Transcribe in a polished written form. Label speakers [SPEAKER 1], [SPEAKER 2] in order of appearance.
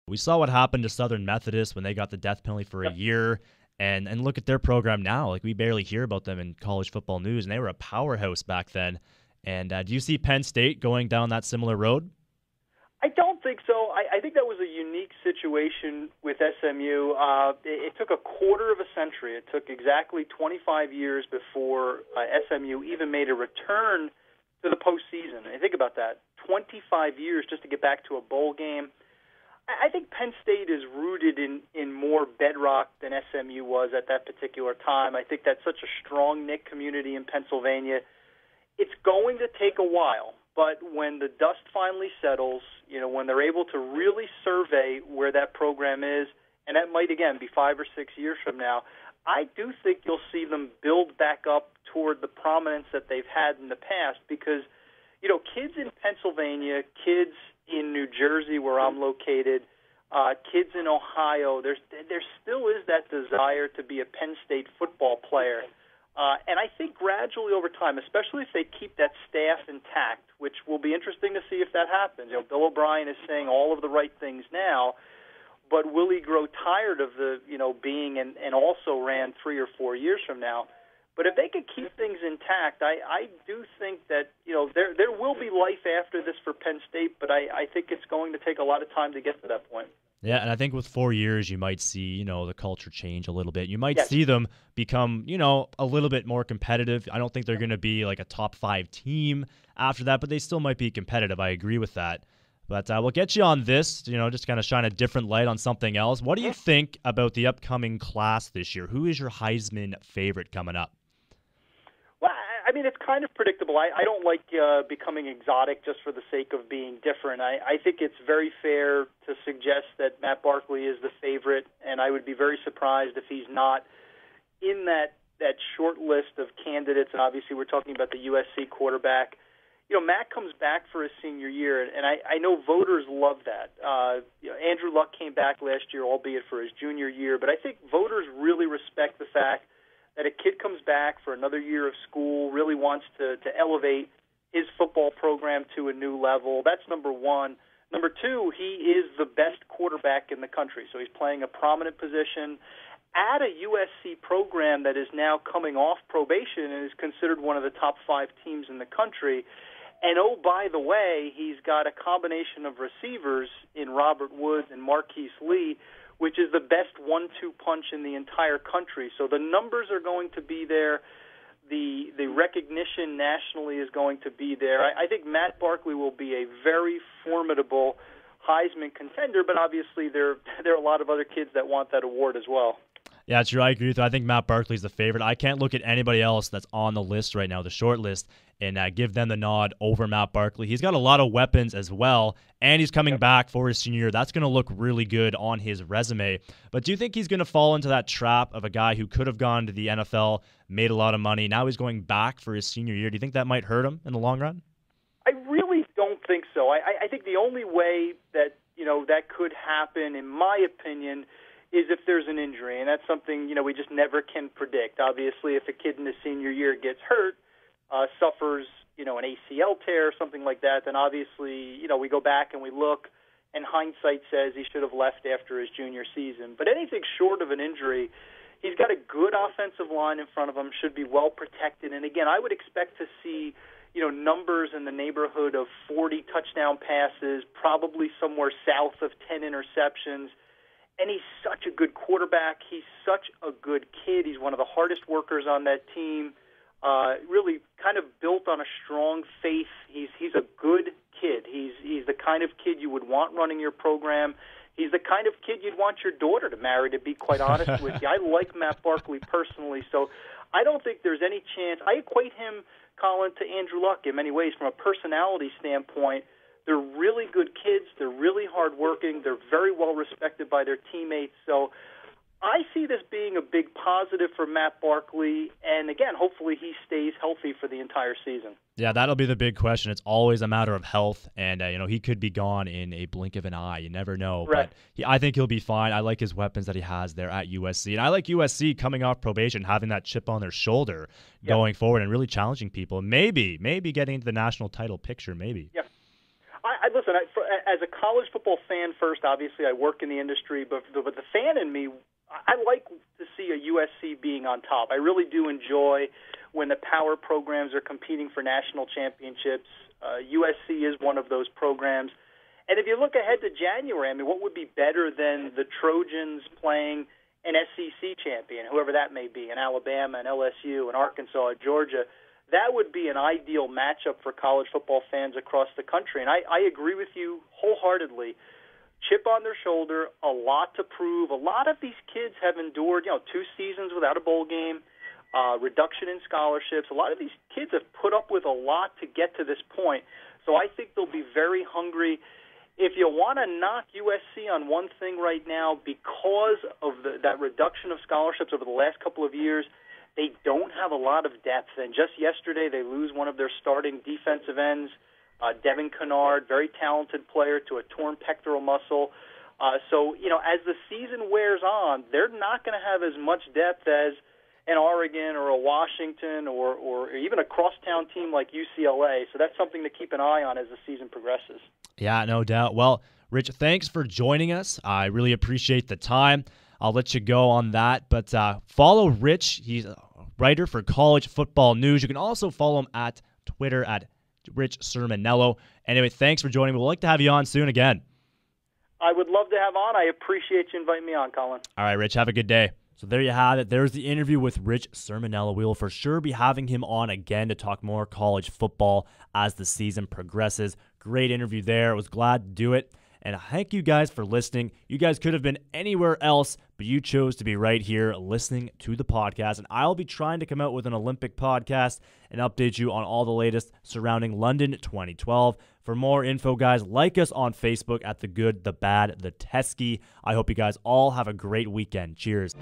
[SPEAKER 1] We saw what happened to Southern Methodist when they got the death penalty for a
[SPEAKER 2] Yep.
[SPEAKER 1] year. And look at their program now. Like, we barely hear about them in college football news, and they were a powerhouse back then. And do you see Penn State going down that similar road?
[SPEAKER 2] I don't think so. I think that was a unique situation with SMU. It took a quarter of a century. It took exactly 25 years before SMU even made a return to the postseason. And think about that, 25 years just to get back to a bowl game. I think Penn State is rooted in more bedrock than SMU was at that particular time. I think that's such a strong-knit community in Pennsylvania. It's going to take a while, but when the dust finally settles, when they're able to really survey where that program is, and that might, again, be 5 or 6 years from now, I do think you'll see them build back up toward the prominence that they've had in the past because, kids in Pennsylvania, kids in New Jersey where I'm located, kids in Ohio, there still is that desire to be a Penn State football player. And I think gradually over time, especially if they keep that staff intact, which will be interesting to see if that happens. Bill O'Brien is saying all of the right things now, but will he grow tired of the, being and also ran 3 or 4 years from now? But if they could keep things intact, I do think that, there will be life after this for Penn State, but I think it's going to take a lot of time to get to that point.
[SPEAKER 1] Yeah, and I think with 4 years, you might see, the culture change a little bit. You might
[SPEAKER 2] Yes.
[SPEAKER 1] see them become, a little bit more competitive. I don't think they're going to be like a top 5 team after that, but they still might be competitive. I agree with that. But we'll get you on this, just kind of shine a different light on something else. What do you think about the upcoming class this year? Who is your Heisman favorite coming up?
[SPEAKER 2] Well, I mean, it's kind of predictable. I don't like becoming exotic just for the sake of being different. I think it's very fair to suggest that Matt Barkley is the favorite, and I would be very surprised if he's not in that short list of candidates. And obviously we're talking about the USC quarterback. Matt comes back for his senior year, and I know voters love that. Andrew Luck came back last year, albeit for his junior year, but I think voters really respect the fact that a kid comes back for another year of school, really wants to elevate his football program to a new level. That's number one. Number two, he is the best quarterback in the country, so he's playing a prominent position at a USC program that is now coming off probation and is considered one of the top 5 teams in the country. And, oh, by the way, he's got a combination of receivers in Robert Woods and Marquise Lee, which is the best 1-2 punch in the entire country. So the numbers are going to be there. The recognition nationally is going to be there. I think Matt Barkley will be a very formidable Heisman contender, but obviously there are a lot of other kids that want that award as well.
[SPEAKER 1] Yeah, true. I agree with you. I think Matt Barkley's the favorite. I can't look at anybody else that's on the list right now, the short list, and give them the nod over Matt Barkley. He's got a lot of weapons as well, and he's coming back for his senior year. That's going to look really good on his resume. But do you think he's going to fall into that trap of a guy who could have gone to the NFL, made a lot of money, now he's going back for his senior year? Do you think that might hurt him in the long run?
[SPEAKER 2] I really don't think so. I think the only way that that could happen, in my opinion, is if there's an injury, and that's something we just never can predict. Obviously, if a kid in his senior year gets hurt, suffers an ACL tear or something like that, then obviously we go back and we look, and hindsight says he should have left after his junior season. But anything short of an injury, he's got a good offensive line in front of him, should be well protected. And again, I would expect to see numbers in the neighborhood of 40 touchdown passes, probably somewhere south of 10 interceptions. And he's such a good quarterback. He's such a good kid. He's one of the hardest workers on that team. Really kind of built on a strong faith. He's a good kid. He's the kind of kid you would want running your program. He's the kind of kid you'd want your daughter to marry, to be quite honest with you. I like Matt Barkley personally, so I don't think there's any chance. I equate him, Colin, to Andrew Luck in many ways from a personality standpoint. They're really good kids. They're really hardworking. They're very well respected by their teammates. So I see this being a big positive for Matt Barkley. And, again, hopefully he stays healthy for the entire season.
[SPEAKER 1] Yeah, that'll be the big question. It's always a matter of health. And, he could be gone in a blink of an eye. You never know.
[SPEAKER 2] Right.
[SPEAKER 1] But I think he'll be fine. I like his weapons that he has there at USC. And I like USC coming off probation, having that chip on their shoulder going forward and really challenging people. Maybe getting into the national title picture, maybe.
[SPEAKER 2] Yeah. Listen, as a college football fan first, obviously I work in the industry, but the fan in me, I like to see a USC being on top. I really do enjoy when the power programs are competing for national championships. USC is one of those programs. And if you look ahead to January, I mean, what would be better than the Trojans playing an SEC champion, whoever that may be, in Alabama and LSU and Arkansas and Georgia? That would be an ideal matchup for college football fans across the country. And I agree with you wholeheartedly. Chip on their shoulder, a lot to prove. A lot of these kids have endured, 2 seasons without a bowl game, reduction in scholarships. A lot of these kids have put up with a lot to get to this point. So I think they'll be very hungry. If you want to knock USC on one thing right now, because of that reduction of scholarships over the last couple of years, they don't have a lot of depth. And just yesterday, they lose one of their starting defensive ends, Devin Kennard, very talented player, to a torn pectoral muscle. So, as the season wears on, they're not going to have as much depth as an Oregon or a Washington or even a crosstown team like UCLA. So that's something to keep an eye on as the season progresses.
[SPEAKER 1] Yeah, no doubt. Well, Rich, thanks for joining us. I really appreciate the time. I'll let you go on that. But follow Rich. He's a writer for College Football News. You can also follow him at Twitter at Rich Cirminiello. Anyway, thanks for joining me. We'd like to have you on soon again.
[SPEAKER 2] I would love to have on. I appreciate you inviting me on, Colin.
[SPEAKER 1] All right, Rich, have a good day. So there you have it. There's the interview with Rich Cirminiello. We will for sure be having him on again to talk more college football as the season progresses. Great interview there. I was glad to do it. And thank you guys for listening. You guys could have been anywhere else, but you chose to be right here listening to the podcast. And I'll be trying to come out with an Olympic podcast and update you on all the latest surrounding London 2012. For more info, guys, like us on Facebook at The Good, The Bad, The Teskey. I hope you guys all have a great weekend. Cheers.